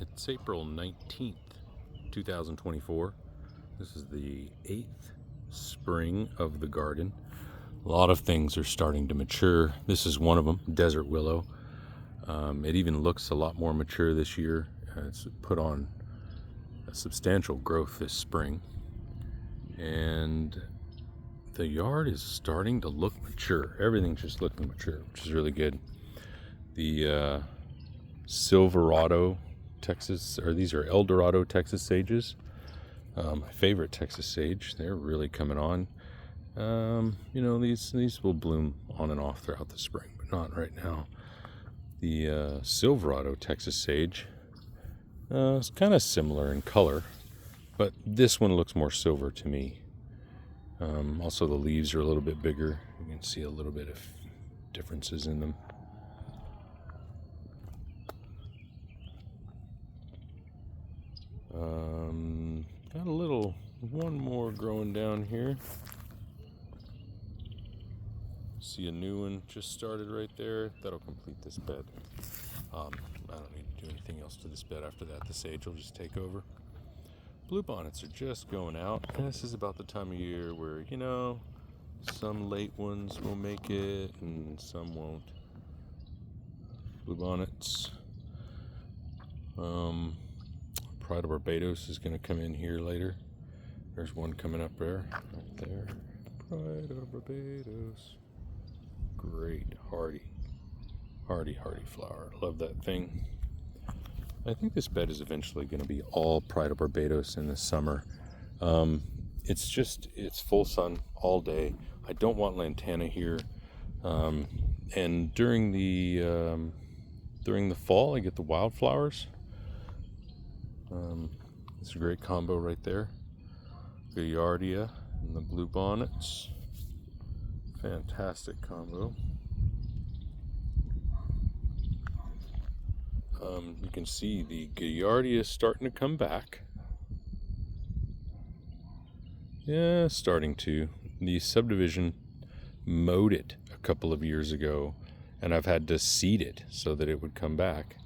It's April 19th, 2024. This is the 8th spring of the garden. A lot of things are starting to mature. This is one of them, desert willow. It even looks a lot more mature this year. It's put on a substantial growth this spring. And the yard is starting to look mature. Everything's just looking mature, which is really good. The Silverado Texas, or these are El Dorado Texas sages. My favorite Texas sage. They're really coming on. These will bloom on and off throughout the spring, but not right now. The Silverado Texas sage is kind of similar in color, but this one looks more silver to me. Also, the leaves are a little bit bigger. You can see a little bit of differences in them. Got one more growing down here. See a new one just started right there. That'll complete this bed. I don't need to do anything else to this bed after that. The sage will just take over. Bluebonnets are just going out. And this is about the time of year where, some late ones will make it and some won't. Bluebonnets. Pride of Barbados is going to come in here later. There's one coming up there, right there. Pride of Barbados. Great, hardy flower. Love that thing. I think this bed is eventually going to be all Pride of Barbados in the summer. It's full sun all day. I don't want lantana here. And during the fall, I get the wildflowers. It's a great combo right there. Giardia and the bluebonnets. Fantastic combo. You can see the Giardia is starting to come back. Yeah, starting to. The subdivision mowed it a couple of years ago, and I've had to seed it so that it would come back.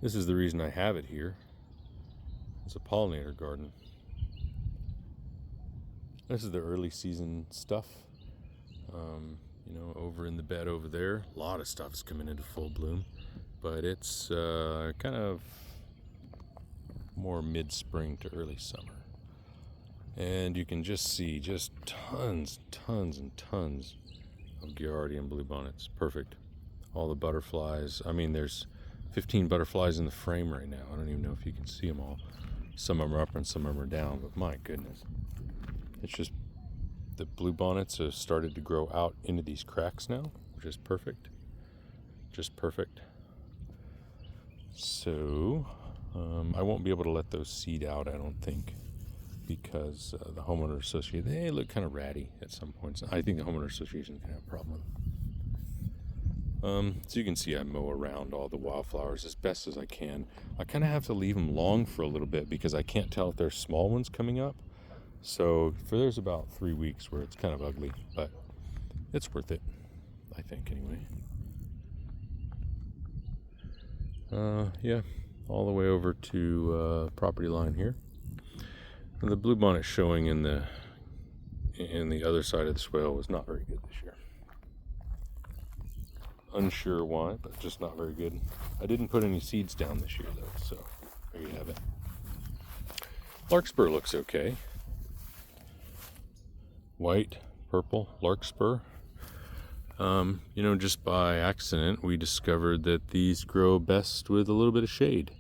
This is the reason I have it here. It's a pollinator garden. This is the early season stuff. Over in the bed over there, a lot of stuff is coming into full bloom, but it's kind of more mid-spring to early summer. And you can just see tons and tons of Giardia and bluebonnets. Perfect. All the butterflies. I mean, there's 15 butterflies in the frame right now. I don't even know if you can see them all. Some of them are up and some of them are down, but my goodness. It's just the bluebonnets have started to grow out into these cracks now, which is perfect. Just perfect. So, I won't be able to let those seed out, I don't think, because the homeowner association, they look kind of ratty at some points. I think the homeowner association is going to have a problem with them. So you can see I mow around all the wildflowers as best as I can. I kind of have to leave them long for a little bit because I can't tell if there's small ones coming up. So there's about 3 weeks where it's kind of ugly, but it's worth it, I think, anyway. All the way over to property line here. And the bluebonnet showing in the other side of the swale was not very good this year. Unsure why, but just not very good. I didn't put any seeds down this year, though, so there you have it. Larkspur looks okay. White, purple, larkspur. Just by accident, we discovered that these grow best with a little bit of shade.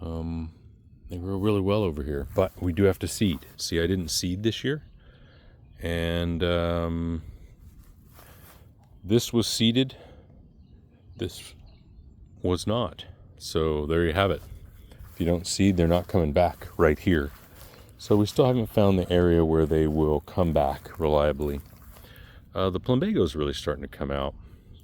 They grow really well over here, but we do have to seed. See, I didn't seed this year, and this was seeded. This was not. So there you have it. If you don't seed, they're not coming back right here. So we still haven't found the area where they will come back reliably. The plumbago is really starting to come out.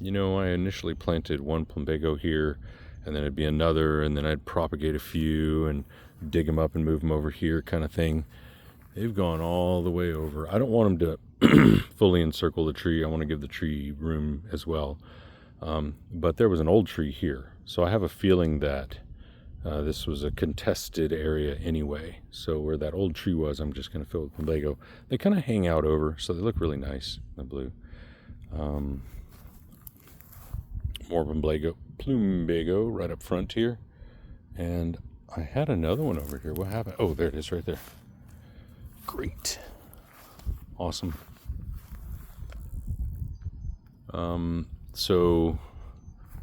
I initially planted one plumbago here, and then it'd be another, and then I'd propagate a few and dig them up and move them over here kind of thing. They've gone all the way over. I don't want them to fully encircle the tree. I want to give the tree room as well. But there was an old tree here. So I have a feeling that This was a contested area anyway, so where that old tree was, I'm just going to fill with plumbago. They kind of hang out over, so they look really nice, the blue. More plumbago right up front here. And I had another one over here. What happened? Oh, there it is right there. Great. Awesome. So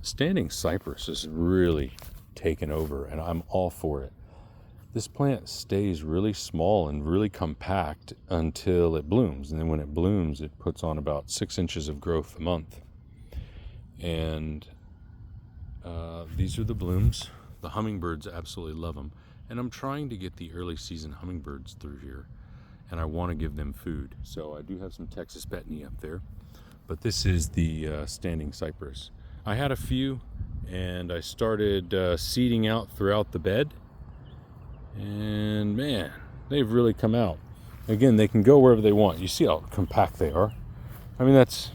standing cypress is really taken over, and I'm all for it. This plant stays really small and really compact until it blooms, and then when it blooms, it puts on about 6 inches of growth a month. And these are the blooms. The hummingbirds absolutely love them, and I'm trying to get the early season hummingbirds through here, and I want to give them food. So I do have some Texas betony up there, but this is the standing cypress. I had a few, and I started seeding out throughout the bed, and man, they've really come out. Again, they can go wherever they want. You see how compact they are. I mean, it's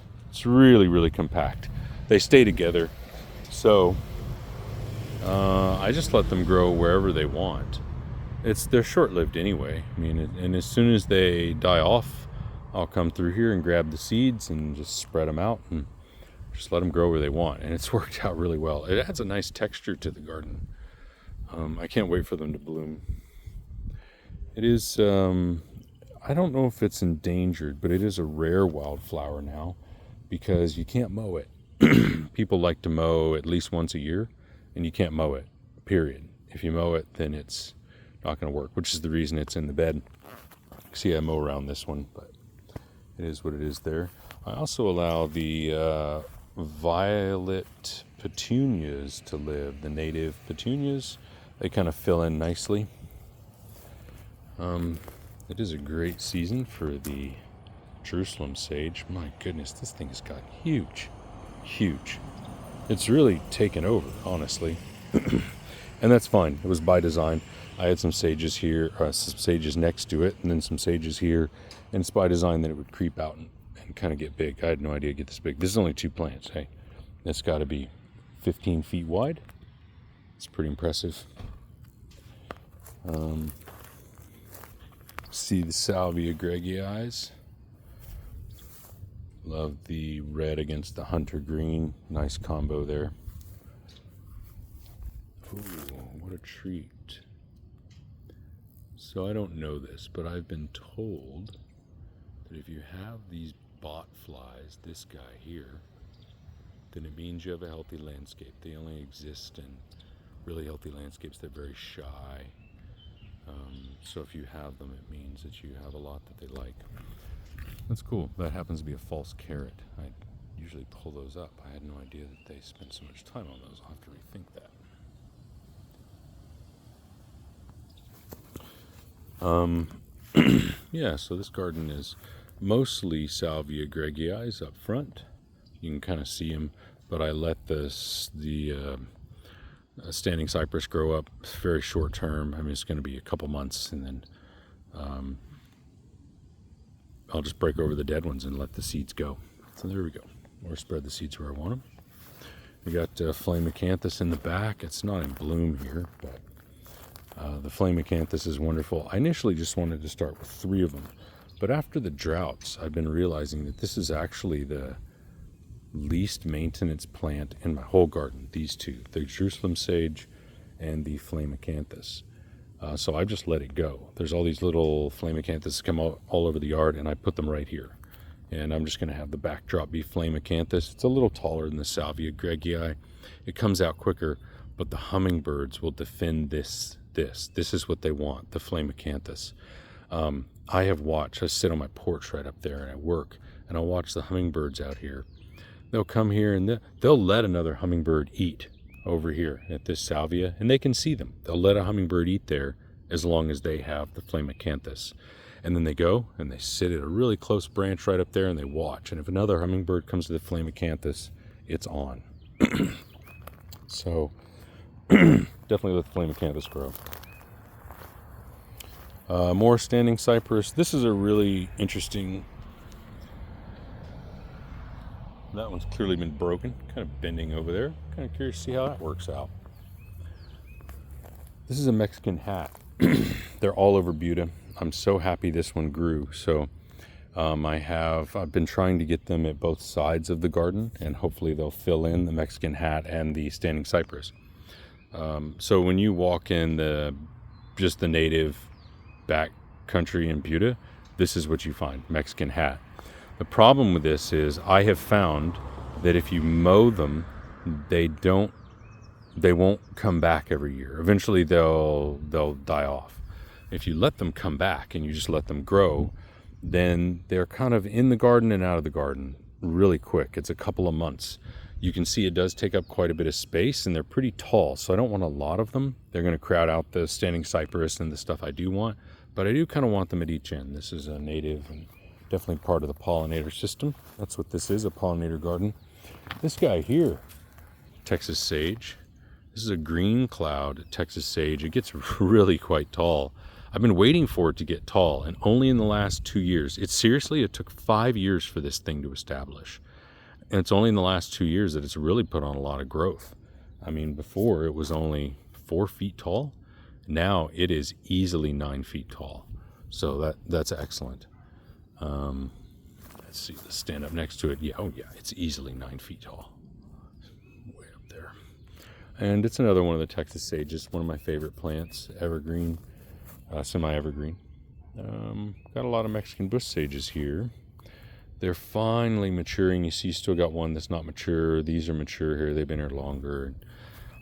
really, really compact. They stay together, so I just let them grow wherever they want. They're short-lived anyway. I mean, and as soon as they die off, I'll come through here and grab the seeds and just spread them out and just let them grow where they want. And it's worked out really well. It adds a nice texture to the garden. I can't wait for them to bloom. It is, I don't know if it's endangered, but it is a rare wildflower now because you can't mow it. People like to mow at least once a year, and you can't mow it, period. If you mow it, then it's not going to work, which is the reason it's in the bed. See, I mow around this one, but it is what it is there. I also allow the violet petunias to live, the native petunias. They kind of fill in nicely. It is a great season for the Jerusalem sage. My goodness, this thing has gotten huge. It's really taken over, honestly. And that's fine. It was by design. I had some sages here, some sages next to it, and then some sages here. And it's by design that it would creep out and kind of get big. I had no idea it'd get this big. This is only 2 plants. Hey, that's got to be 15 feet wide. It's pretty impressive. See the Salvia greggii. Love the red against the hunter green. Nice combo there. Ooh, what a treat. So I don't know this, but I've been told that if you have these bot flies, this guy here, then it means you have a healthy landscape. They only exist in really healthy landscapes. They're very shy. So if you have them, it means that you have a lot that they like. That's cool. That happens to be a false carrot. I usually pull those up. I had no idea that they spend so much time on those. I'll have to rethink that. Yeah, so this garden is mostly Salvia greggii up front. You can kind of see them, but I let the standing cypress grow up very short term. I mean, it's going to be a couple months, and then I'll just break over the dead ones and let the seeds go. So there we go. Or spread the seeds where I want them. We got flame acanthus in the back. It's not in bloom here, but the flame acanthus is wonderful. I initially just wanted to start with 3 of them, but after the droughts, I've been realizing that this is actually the least maintenance plant in my whole garden. These 2, the Jerusalem sage and the flame acanthus. So I've just let it go. There's all these little flame acanthus come all over the yard, and I put them right here. And I'm just going to have the backdrop be flame acanthus. It's a little taller than the Salvia greggii. It comes out quicker, but the hummingbirds will defend this. This is what they want, the flame acanthus. I have watched, I sit on my porch right up there and I work, and I'll watch the hummingbirds out here. They'll come here and they'll let another hummingbird eat over here at this salvia, and they can see them. They'll let a hummingbird eat there as long as they have the flame acanthus. And then they go and they sit at a really close branch right up there and they watch. And if another hummingbird comes to the flame acanthus, it's on. So definitely let the flame acanthus grow. More standing cypress. This is a really interesting. That one's clearly been broken, kind of bending over there. Kind of curious to see how that works out. This is a Mexican hat. They're all over Buda. I'm so happy this one grew. So I've been trying to get them at both sides of the garden, and hopefully they'll fill in the Mexican hat and the standing cypress. So when you walk in just the native back country in Buda, this is what you find, Mexican hat. The problem with this is I have found that if you mow them, they won't come back every year. Eventually they'll die off. If you let them come back and you just let them grow, then they're kind of in the garden and out of the garden really quick. It's a couple of months. You can see it does take up quite a bit of space, and they're pretty tall, so I don't want a lot of them. They're going to crowd out the standing cypress and the stuff I do want, but I do kind of want them at each end. This is a native and definitely part of the pollinator system. That's what this is, a pollinator garden. This guy here, Texas sage. This is a green cloud Texas sage. It gets really quite tall. I've been waiting for it to get tall, and only in the last 2 years. It took 5 years for this thing to establish. And it's only in the last 2 years that it's really put on a lot of growth. I mean, before it was only 4 feet tall. Now it is easily 9 feet tall. So that's excellent. Let's see, let's stand up next to it. Yeah, oh yeah, it's easily 9 feet tall. Way up there. And it's another one of the Texas sages, one of my favorite plants, evergreen, semi-evergreen. Got a lot of Mexican bush sages here. They're finally maturing. You see, you still got one that's not mature. These are mature here. They've been here longer.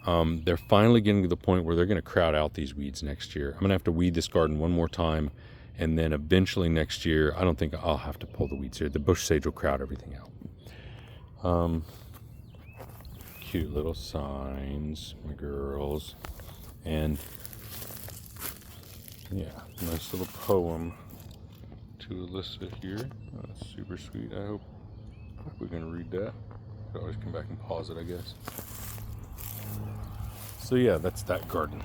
They're finally getting to the point where they're going to crowd out these weeds next year. I'm going to have to weed this garden one more time, and then eventually next year, I don't think I'll have to pull the weeds here. The bush sage will crowd everything out. Cute little signs, my girls. And yeah, nice little poem to Alyssa here. That's super sweet. I hope we're going to read that. Could always come back and pause it, I guess. So yeah, that's that garden.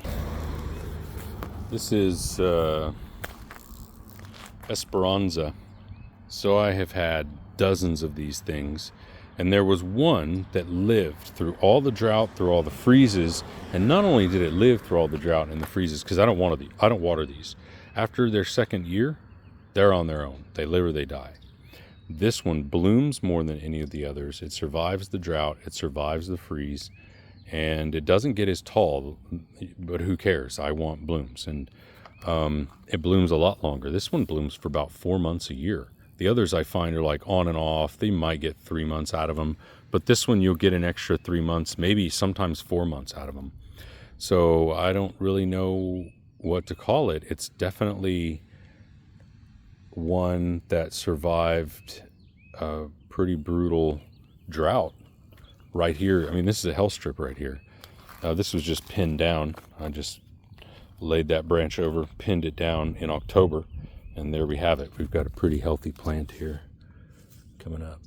This is Esperanza. So I have had dozens of these things, and there was one that lived through all the drought, through all the freezes, and not only did it live through all the drought and the freezes, because I don't water these. After their second year, they're on their own. They live or they die. This one blooms more than any of the others. It survives the drought. It survives the freeze. And it doesn't get as tall, but who cares? I want blooms. And it blooms a lot longer. This one blooms for about 4 months a year. The others I find are like on and off. They might get 3 months out of them. But this one you'll get an extra 3 months, maybe sometimes 4 months out of them. So I don't really know what to call it. It's definitely one that survived a pretty brutal drought right here. I mean, this is a hell strip right here. This was just pinned down. I just laid that branch over, pinned it down in October, and there we have it. We've got a pretty healthy plant here coming up.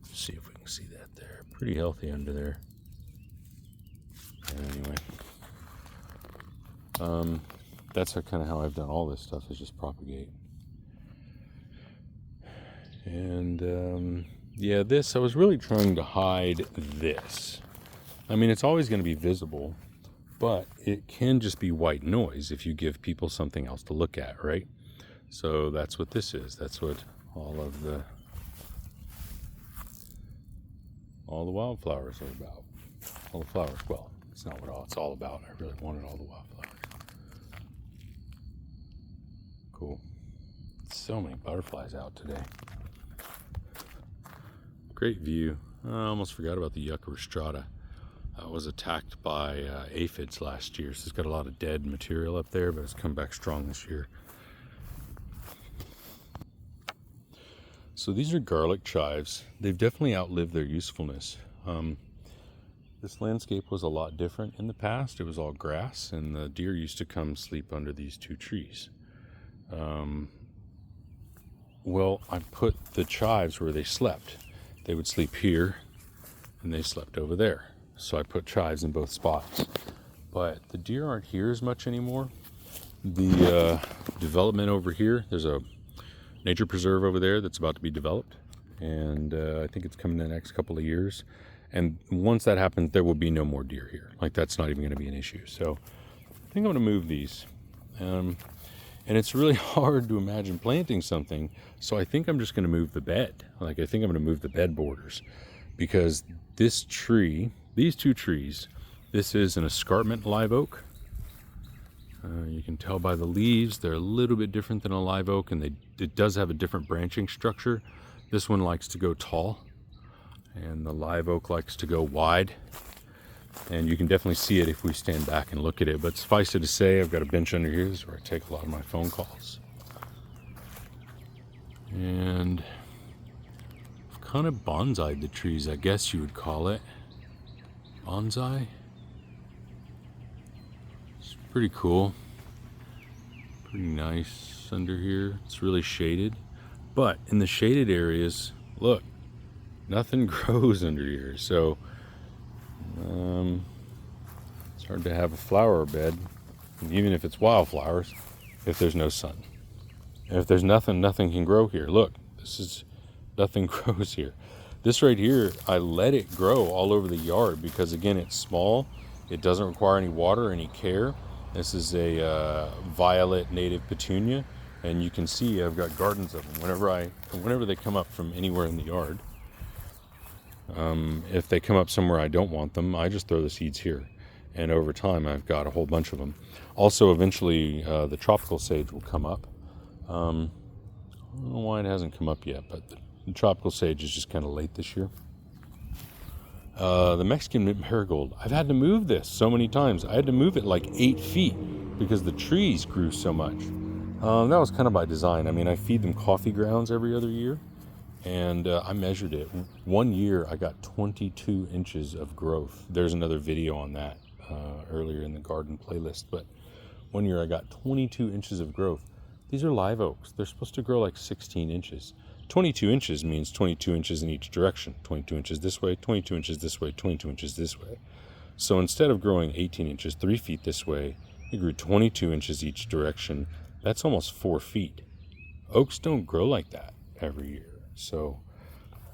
Let's see if we can see that there. Pretty healthy under there. Anyway, that's kind of how I've done all this stuff, is just propagate. And yeah, this, I was really trying to hide this. I mean, it's always going to be visible, but it can just be white noise if you give people something else to look at, right? So that's what this is. That's what all the wildflowers are about. All the flowers. Well, it's not what it's all about. I really wanted all the wildflowers. Cool. So many butterflies out today. Great view. I almost forgot about the yucca rostrata. Was attacked by aphids last year, so it's got a lot of dead material up there, but it's come back strong this year. So these are garlic chives. They've definitely outlived their usefulness. This landscape was a lot different in the past. It was all grass, and the deer used to come sleep under these two trees. Well, I put the chives where they slept. They would sleep here, and they slept over there. So I put chives in both spots. But the deer aren't here as much anymore. The development over here, there's a nature preserve over there that's about to be developed. And I think it's coming in the next couple of years. And once that happens, there will be no more deer here. Like, that's not even going to be an issue. So I think I'm going to move these. And it's really hard to imagine planting something. So I think I'm just going to move the bed. Like, I think I'm going to move the bed borders, because this tree, these two trees, this is an escarpment live oak. You can tell by the leaves, they're a little bit different than a live oak, and it does have a different branching structure. This one likes to go tall, and the live oak likes to go wide. And you can definitely see it if we stand back and look at it. But suffice it to say, I've got a bench under here. This is where I take a lot of my phone calls. And I've kind of bonsai'd the trees, I guess you would call it. Bonsai? It's pretty cool. Pretty nice under here. It's really shaded. But in the shaded areas, look, nothing grows under here. So it's hard to have a flower bed, even if it's wildflowers, if there's no sun. And if there's nothing can grow here. Look, nothing grows here. This right here, I let it grow all over the yard because, again, it's small. It doesn't require any water, any care. This is a violet native petunia, and you can see I've got gardens of them. Whenever they come up from anywhere in the yard, if they come up somewhere I don't want them, I just throw the seeds here. And over time, I've got a whole bunch of them. Also, eventually, the tropical sage will come up. I don't know why it hasn't come up yet, but the tropical sage is just kind of late this year. The Mexican marigold, I've had to move this so many times. I had to move it like 8 feet because the trees grew so much. That was kind of by design. I mean, I feed them coffee grounds every other year, and I measured it. One year, I got 22 inches of growth. There's another video on that earlier in the garden playlist, but one year I got 22 inches of growth. These are live oaks. They're supposed to grow like 16 inches. 22 inches means 22 inches in each direction. 22 inches this way, 22 inches this way, 22 inches this way. So instead of growing 18 inches, 3 feet this way, it grew 22 inches each direction. That's almost 4 feet. Oaks don't grow like that every year. So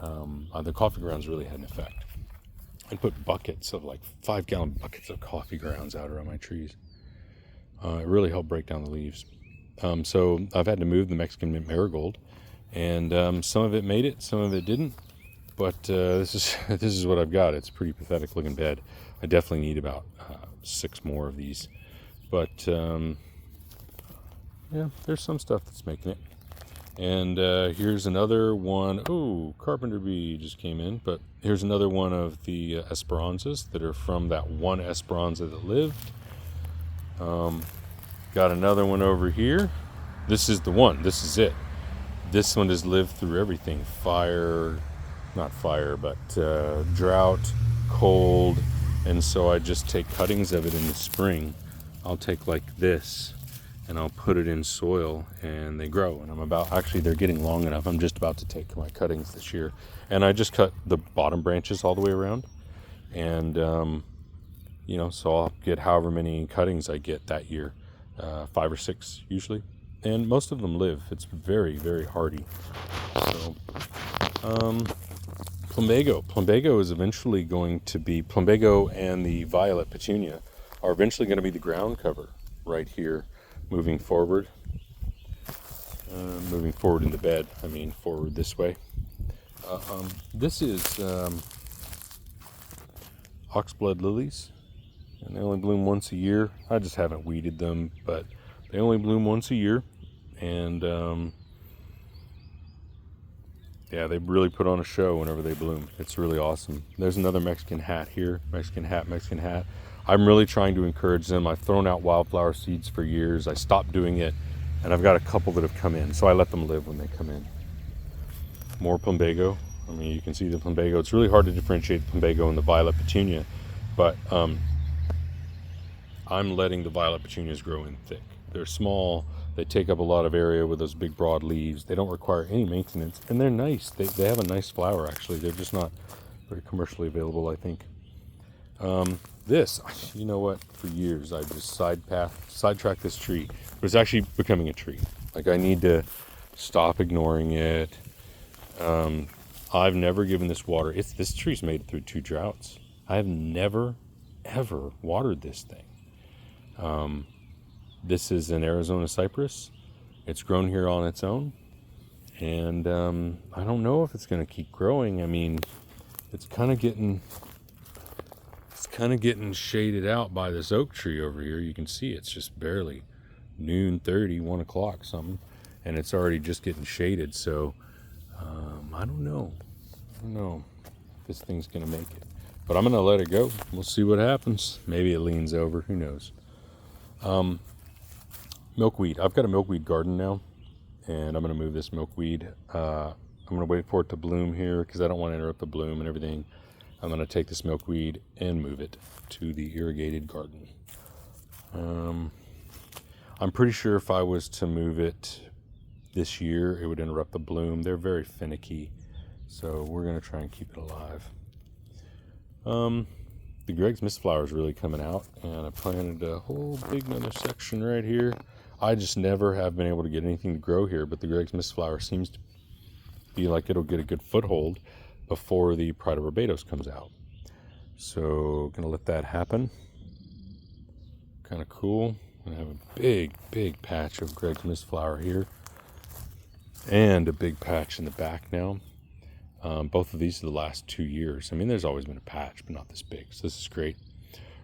the coffee grounds really had an effect. I put buckets of like 5-gallon buckets of coffee grounds out around my trees. It really helped break down the leaves. So I've had to move the Mexican marigold, and some of it made it, some of it didn't. But this is what I've got. It's a pretty pathetic looking bed. I definitely need about 6 more of these. But yeah, there's some stuff that's making it. And here's another one. Oh, carpenter bee just came in. But here's another one of the esperanzas that are from that one esperanza that lived. Got another one over here. This is the one. This is it. This one has lived through everything. Not fire, but drought, cold. And so I just take cuttings of it in the spring. I'll take like this, and I'll put it in soil, and they grow. And actually they're getting long enough. I'm just about to take my cuttings this year. And I just cut the bottom branches all the way around. And, so I'll get however many cuttings I get that year, 5 or 6 usually. And most of them live. It's very, very hardy. So, plumbago. Plumbago is eventually going to be, plumbago and the violet petunia are eventually going to be the ground cover right here. Moving forward in the bed, forward this way. This is oxblood lilies, and they only bloom once a year. I just haven't weeded them, but they only bloom once a year, and they really put on a show whenever they bloom. It's really awesome. There's another Mexican hat here. Mexican hat. I'm really trying to encourage them. I've thrown out wildflower seeds for years. I stopped doing it, and I've got a couple that have come in, so I let them live when they come in. More plumbago. You can see the plumbago. It's really hard to differentiate the plumbago and the violet petunia, but I'm letting the violet petunias grow in thick. They're small. They take up a lot of area with those big broad leaves. They don't require any maintenance, and they're nice. They have a nice flower, actually. They're just not very commercially available, I think. This, you know what, for years I just sidetracked this tree, but it's actually becoming a tree. Like, I need to stop ignoring it. I've never given this water. This tree's made it through 2 droughts. I have never, ever watered this thing. This is an Arizona cypress. It's grown here on its own. And I don't know if it's going to keep growing. I mean, it's kind of getting shaded out by this oak tree over here. You can see it's just barely noon 30, 1 o'clock something, and it's already just getting shaded. So I don't know if this thing's gonna make it, but I'm gonna let it go. We'll see what happens. Maybe it leans over, who knows. Milkweed. I've got a milkweed garden now, and I'm gonna move this milkweed. I'm gonna wait for it to bloom here because I don't want to interrupt the bloom and everything. I'm going to take this milkweed and move it to the irrigated garden. I'm pretty sure if I was to move it this year, it would interrupt the bloom. They're very finicky, so we're going to try and keep it alive. The Greg's Mistflower is really coming out, and I planted a whole big another section right here. I just never have been able to get anything to grow here, but the Greg's Mistflower seems to be like it'll get a good foothold before the Pride of Barbados comes out. So gonna let that happen. Kind of cool. I have a big patch of Greg's Mistflower here, and a big patch in the back now. Both of these are the last 2 years. I mean, there's always been a patch, but not this big. So this is great.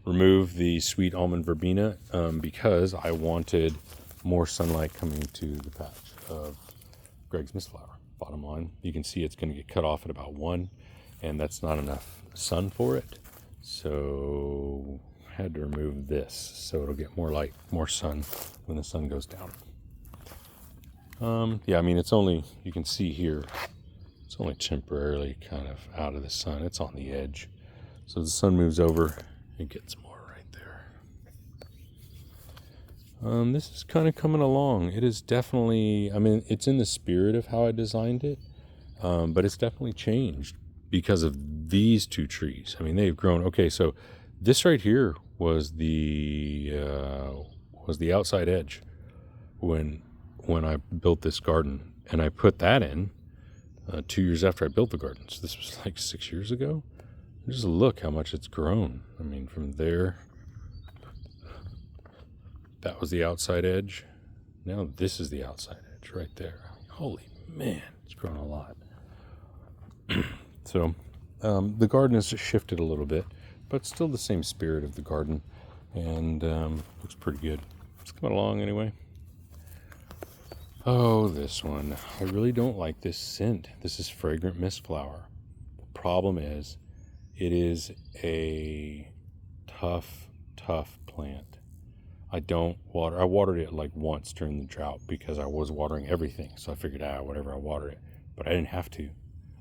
Remove the sweet almond verbena because I wanted more sunlight coming to the patch of Greg's Mistflower. Bottom line, you can see it's going to get cut off at about 1, and that's not enough sun for it. So I had to remove this so it'll get more light, more sun when the sun goes down. Yeah, I mean, it's only, you can see here, it's only temporarily kind of out of the sun. It's on the edge. So as the sun moves over, it gets more right there. This is kind of coming along. It is definitely, I mean, it's in the spirit of how I designed it, but it's definitely changed because of these 2 trees. I mean, they've grown. Okay, so this right here was the outside edge when I built this garden, and I put that in 2 years after I built the garden. So this was like 6 years ago. Just look how much it's grown. I mean, from there, that was the outside edge. Now this is the outside edge right there. Holy man, it's grown a lot. So the garden has shifted a little bit, but still the same spirit of the garden, and looks pretty good. It's coming along anyway. Oh, this one. I really don't like this scent. This is fragrant mistflower. The problem is, it is a tough plant. I watered it like once during the drought because I was watering everything. So I figured, whatever, I water it. But I didn't have to.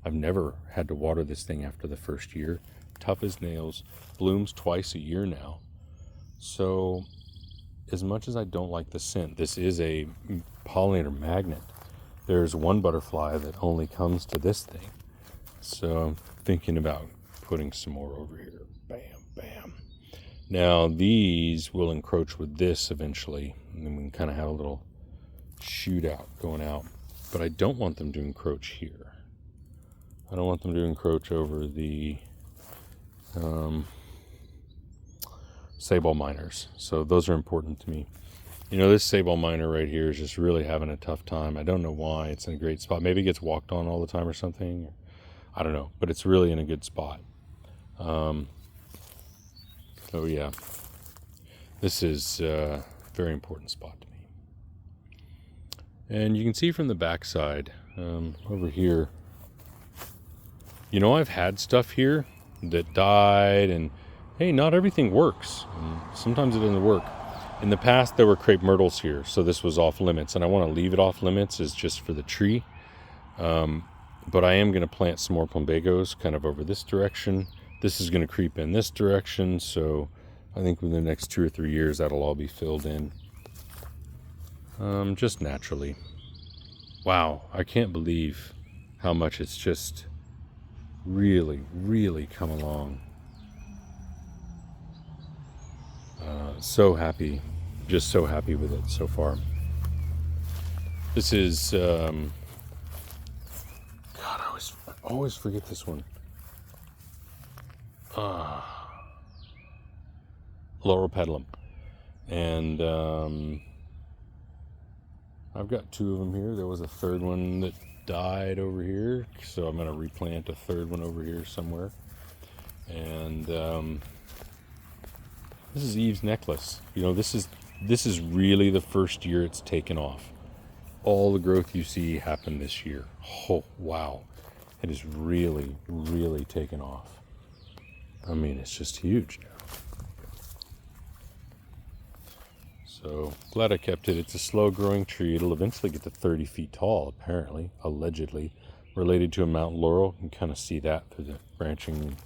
I've never had to water this thing after the first year. Tough as nails. Blooms twice a year now. So as much as I don't like the scent, this is a pollinator magnet. There's one butterfly that only comes to this thing. So I'm thinking about putting some more over here. Bam, bam. Now these will encroach with this eventually, and then we can kind of have a little shootout going out. But I don't want them to encroach here. I don't want them to encroach over the sabal miners. So those are important to me. You know, this sabal miner right here is just really having a tough time. I don't know why. It's in a great spot. Maybe it gets walked on all the time or something. I don't know, but it's really in a good spot. So yeah, this is a very important spot to me. And you can see from the backside over here, you know, I've had stuff here that died, and hey, not everything works. And sometimes it doesn't work. In the past, there were crepe myrtles here, so this was off limits, and I want to leave it off limits as just for the tree. But I am going to plant some more plumbagos kind of over this direction. This is going to creep in this direction, so I think within the next 2 or 3 years, that'll all be filled in. Just naturally. Wow, I can't believe how much it's just really come along. So happy, just so happy with it so far. This is, God, I always forget this one. Laurel petalum. And I've got 2 of them here. There was a third one that died over here, so I'm going to replant a third one over here somewhere. And this is Eve's necklace. You know, this is really the first year it's taken off. All the growth you see happened this year. Oh, wow. It is really, really taken off. I mean, it's just huge now. So, glad I kept it. It's a slow-growing tree. It'll eventually get to 30 feet tall, apparently, allegedly. Related to a mountain laurel. You can kind of see that through the branching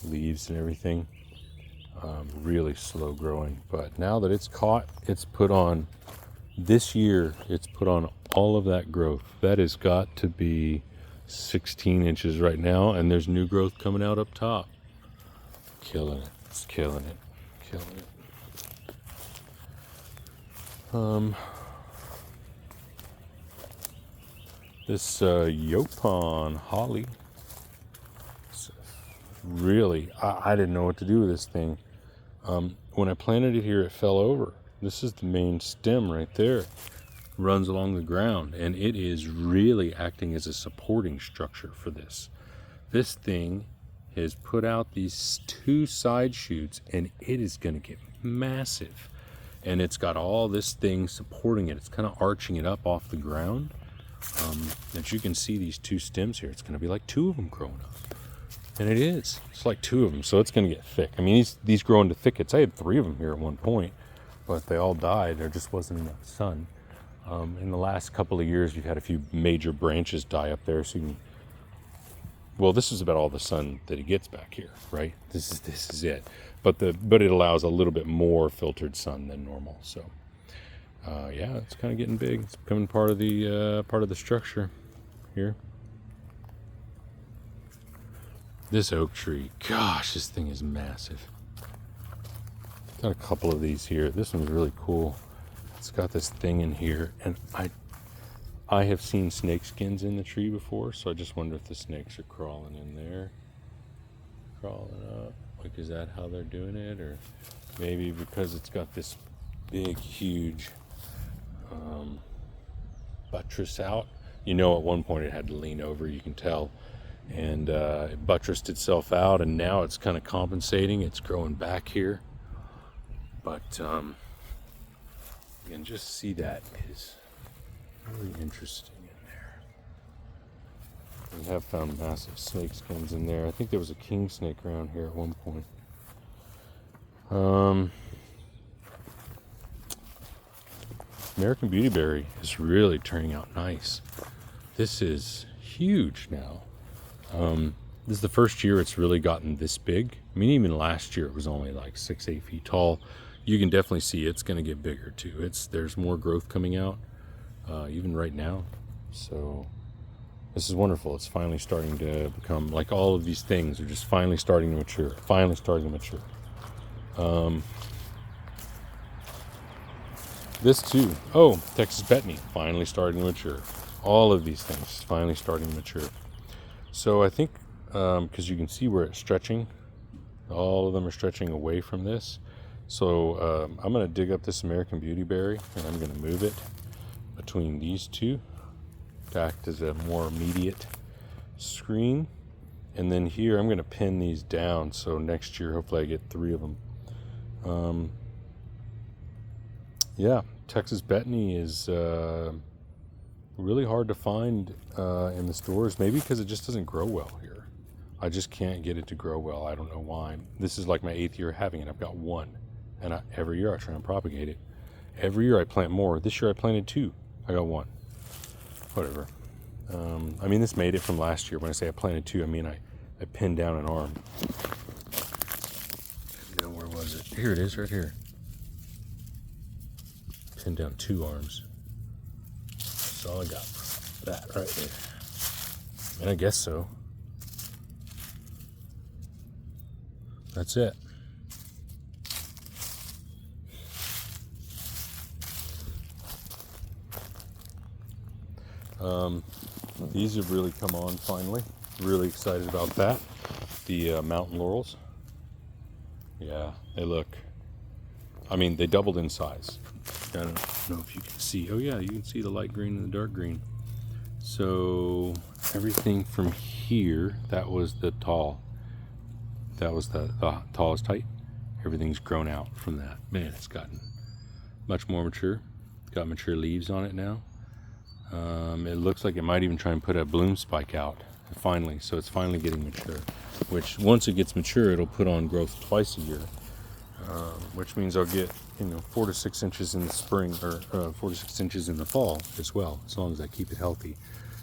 leaves and everything. Really slow-growing. But now that it's caught, it's put on, this year, it's put on all of that growth. That has got to be 16 inches right now, and there's new growth coming out up top. Killing it. It's killing it. Killing it. This Yopon holly, really, I didn't know what to do with this thing. When I planted it here, it fell over. This is the main stem right there. Runs along the ground, and it is really acting as a supporting structure for this. This thing has put out these 2 side shoots, and it is going to get massive. And it's got all this thing supporting it. It's kind of arching it up off the ground. As you can see, these 2 stems here, it's going to be like 2 of them growing up. And it is. It's like 2 of them, so it's going to get thick. I mean, these grow into thickets. I had 3 of them here at one point, but they all died. There just wasn't enough sun. In the last couple of years, we've had a few major branches die up there, so you can, well, this is about all the sun that it gets back here, right? This is it. But it allows a little bit more filtered sun than normal. So yeah, it's kind of getting big. It's becoming part of the structure here. This oak tree, gosh, this thing is massive. Got a couple of these here. This one's really cool. It's got this thing in here, and I have seen snake skins in the tree before, so I just wonder if the snakes are crawling in there, crawling up. Like, is that how they're doing it? Or maybe because it's got this big, huge buttress out. You know, at one point it had to lean over, you can tell. And it buttressed itself out, and now it's kind of compensating. It's growing back here. But you can just see that is really interesting in there. We have found massive snake skins in there. I think there was a king snake around here at one point. American Beautyberry is really turning out nice. This is huge now. This is the first year it's really gotten this big. I mean, even last year it was only like 6-8 feet tall. You can definitely see it's going to get bigger too. There's more growth coming out, even right now. So this is wonderful. It's finally starting to become, like, all of these things are just finally starting to mature. Finally starting to mature. This too. Oh, Texas Betony, finally starting to mature. All of these things finally starting to mature. So I think, because you can see where it's stretching, all of them are stretching away from this. So I'm going to dig up this American Beautyberry, and I'm going to move it between these two to act as a more immediate screen. And then here I'm going to pin these down, so next year hopefully I get 3 of them. Yeah, Texas Betony is really hard to find in the stores, maybe because it just doesn't grow well here. I just can't get it to grow well. I don't know why. This is like my 8th year having it. I've got 1, and every year I try and propagate it. Every year I plant more. This year I planted 2. I got 1. Whatever. I mean, this made it from last year. When I say I planted 2, I mean I pinned down an arm. No, where was it? Here it is, right here. Pinned down 2 arms. That's all I got. That right there. And I guess so. That's it. These have really come on finally. Really excited about that. The mountain laurels. Yeah, they look, I mean, they doubled in size. I don't know if you can see. Oh yeah, you can see the light green and the dark green. So everything from here, that was the tall. That was the tallest height. Everything's grown out from that. Man, it's gotten much more mature. It's got mature leaves on it now. It looks like it might even try and put a bloom spike out finally. So it's finally getting mature, which once it gets mature, it'll put on growth twice a year, which means I'll get, 4 to 6 inches in the spring, or 4 to 6 inches in the fall as well, as long as I keep it healthy.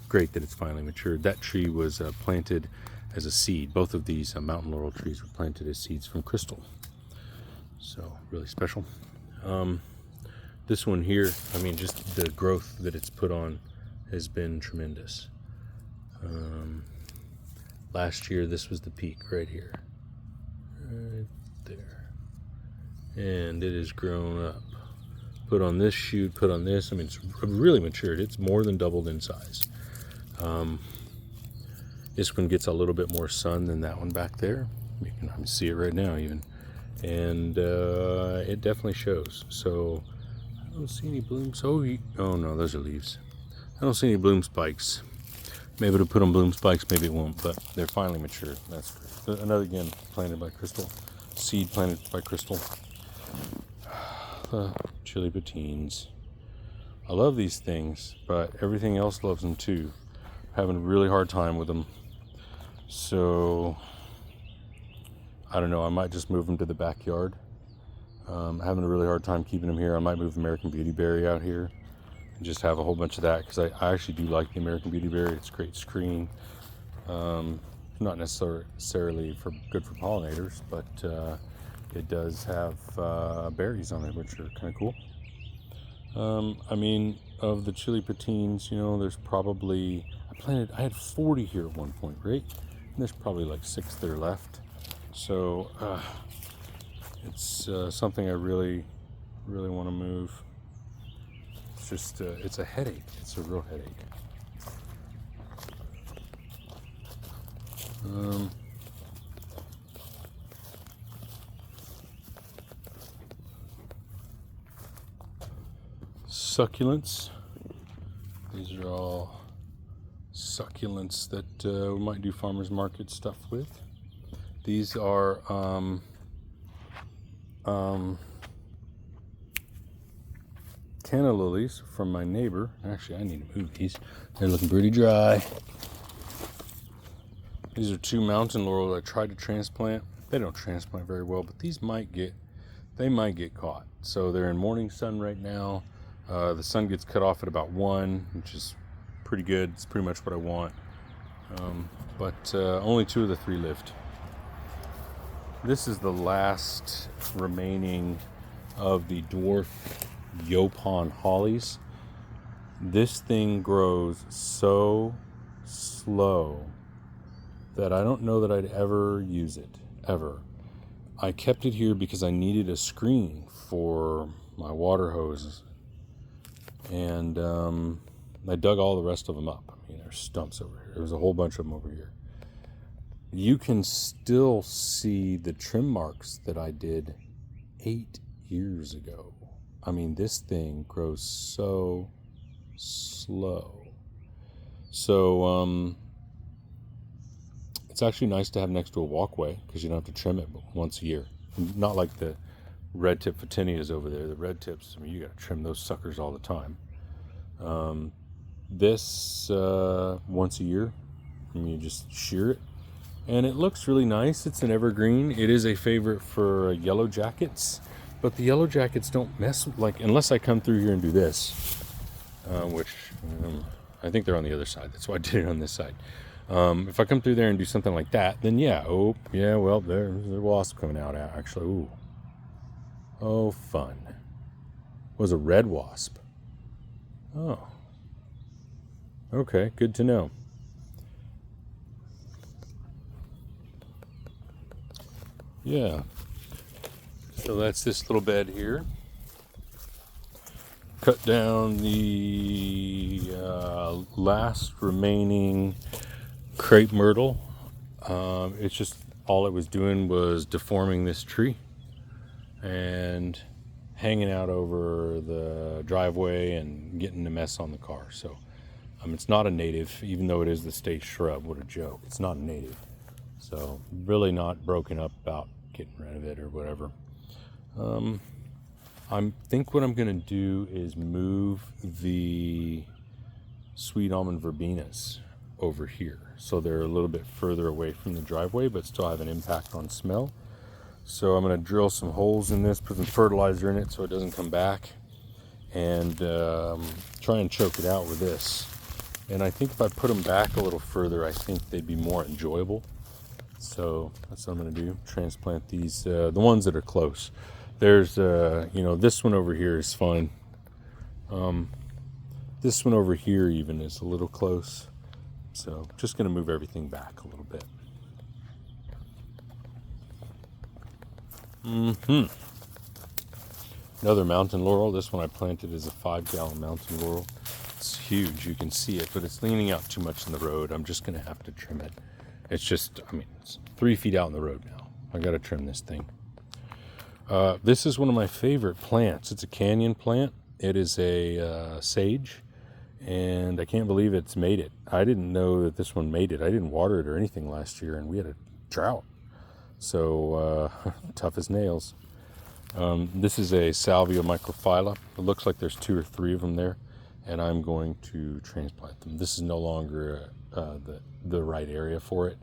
Great that it's finally matured. That tree was planted as a seed. Both of these mountain laurel trees were planted as seeds from crystal. So really special. This one here, I mean, just the growth that it's put on has been tremendous. Last year, this was the peak right here. Right there. And it has grown up. Put on this shoot, put on this. I mean, it's really matured. It's more than doubled in size. This one gets a little bit more sun than that one back there. You can see it right now even. And it definitely shows. So I don't see any blooms. Oh no, those are leaves. I don't see any bloom spikes. Maybe it'll put on bloom spikes, maybe it won't, but they're finally matured. That's great. Another, again, planted by Crystal. Seed planted by Crystal. Chili patines. I love these things, but everything else loves them too. Having a really hard time with them. So, I don't know, I might just move them to the backyard. Having a really hard time keeping them here. I might move American Beautyberry out here and just have a whole bunch of that, because I actually do like the American Beautyberry. It's great screen. Not necessarily good for pollinators, but it does have berries on it, which are kind of cool. I mean, of the chili patines, there's probably, I had 40 here at one point, right? And there's probably like 6 that are left. So it's something I really, really want to move. It's just, it's a headache. It's a real headache. Succulents. These are all succulents that we might do farmers market stuff with. These are canna lilies from my neighbor. Actually, I need to move these. They're looking pretty dry. These are 2 mountain laurel I tried to transplant. They don't transplant very well, but these might get caught. So they're in morning sun right now. The sun gets cut off at about 1, which is pretty good. It's pretty much what I want. But only 2 of the 3 lived. This is the last remaining of the dwarf Yopon hollies. This thing grows so slow that I don't know that I'd ever use it, ever. I kept it here because I needed a screen for my water hoses. And I dug all the rest of them up. I mean, there's stumps over here. There's a whole bunch of them over here. You can still see the trim marks that I did 8 years ago. I mean, this thing grows so slow. So, it's actually nice to have next to a walkway, because you don't have to trim it once a year. Not like the red tip photinias over there. The red tips, I mean, you got to trim those suckers all the time. This once a year, I mean, you just shear it, and it looks really nice. It's an evergreen. It is a favorite for yellow jackets, but the yellow jackets don't mess unless I come through here and do this, which I think they're on the other side. That's why I did it on this side. If I come through there and do something like that, then yeah. Oh yeah, well, there's a wasp coming out actually. Ooh. Oh, fun. Was a red wasp. Oh. Okay, good to know. Yeah. So that's this little bed here. Cut down the last remaining crepe myrtle. It's just all it was doing was deforming this tree and hanging out over the driveway and getting a mess on the car. So it's not a native, even though it is the state shrub. What a joke. It's not a native. So really not broken up about getting rid of it or whatever. I think what I'm going to do is move the sweet almond verbenas over here, so they're a little bit further away from the driveway but still have an impact on smell. So I'm going to drill some holes in this, put some fertilizer in it so it doesn't come back, and try and choke it out with this. And I think if I put them back a little further, I think they'd be more enjoyable. So that's what I'm going to do, transplant these, the ones that are close. There's this one over here is fine. This one over here even is a little close. So just going to move everything back a little bit. Another mountain laurel. This one I planted is a 5-gallon mountain laurel. It's huge. You can see it, but it's leaning out too much in the road. I'm just going to have to trim it. It's just, it's 3 feet out in the road now. I got to trim this thing. This is one of my favorite plants. It's a canyon plant. It is a sage, and I can't believe it's made it. I didn't know that this one made it. I didn't water it or anything last year, and we had a drought. So tough as nails. This is a Salvia microphylla. It looks like there's 2 or 3 of them there, and I'm going to transplant them. This is no longer the right area for it.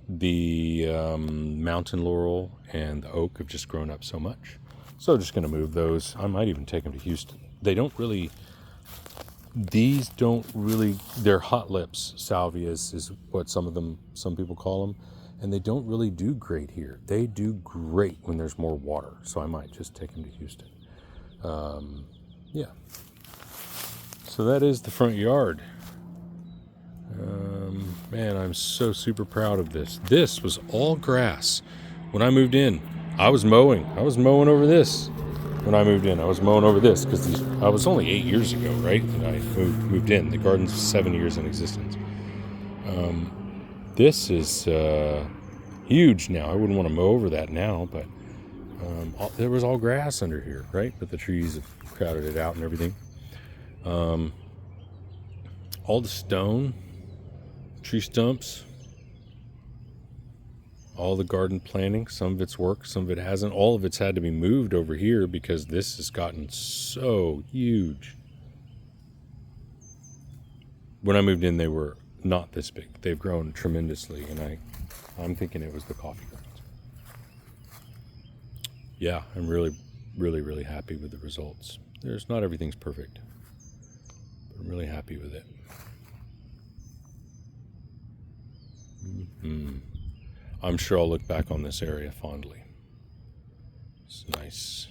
The mountain laurel and the oak have just grown up so much. So just going to move those. I might even take them to Houston. They're hot lips salvias is what some people call them. And they don't really do great here. They do great when there's more water. So I might just take them to Houston. Yeah. So that is the front yard. Man, I'm so super proud of this. This was all grass. When I moved in, I was mowing over this. When I moved in, I was mowing over this because I was only 8 years ago, right? When I moved in. The garden's 7 years in existence. This is huge now. I wouldn't want to mow over that now, but there was all grass under here, right? But the trees have crowded it out and everything. All the stone, tree stumps, all the garden planting, some of it's worked, some of it hasn't. All of it's had to be moved over here because this has gotten so huge. When I moved in, they were not this big. They've grown tremendously, and I'm thinking it was the coffee grounds. Yeah, I'm really, really, really happy with the results. Not everything's perfect, but I'm really happy with it. I'm sure I'll look back on this area fondly. It's nice.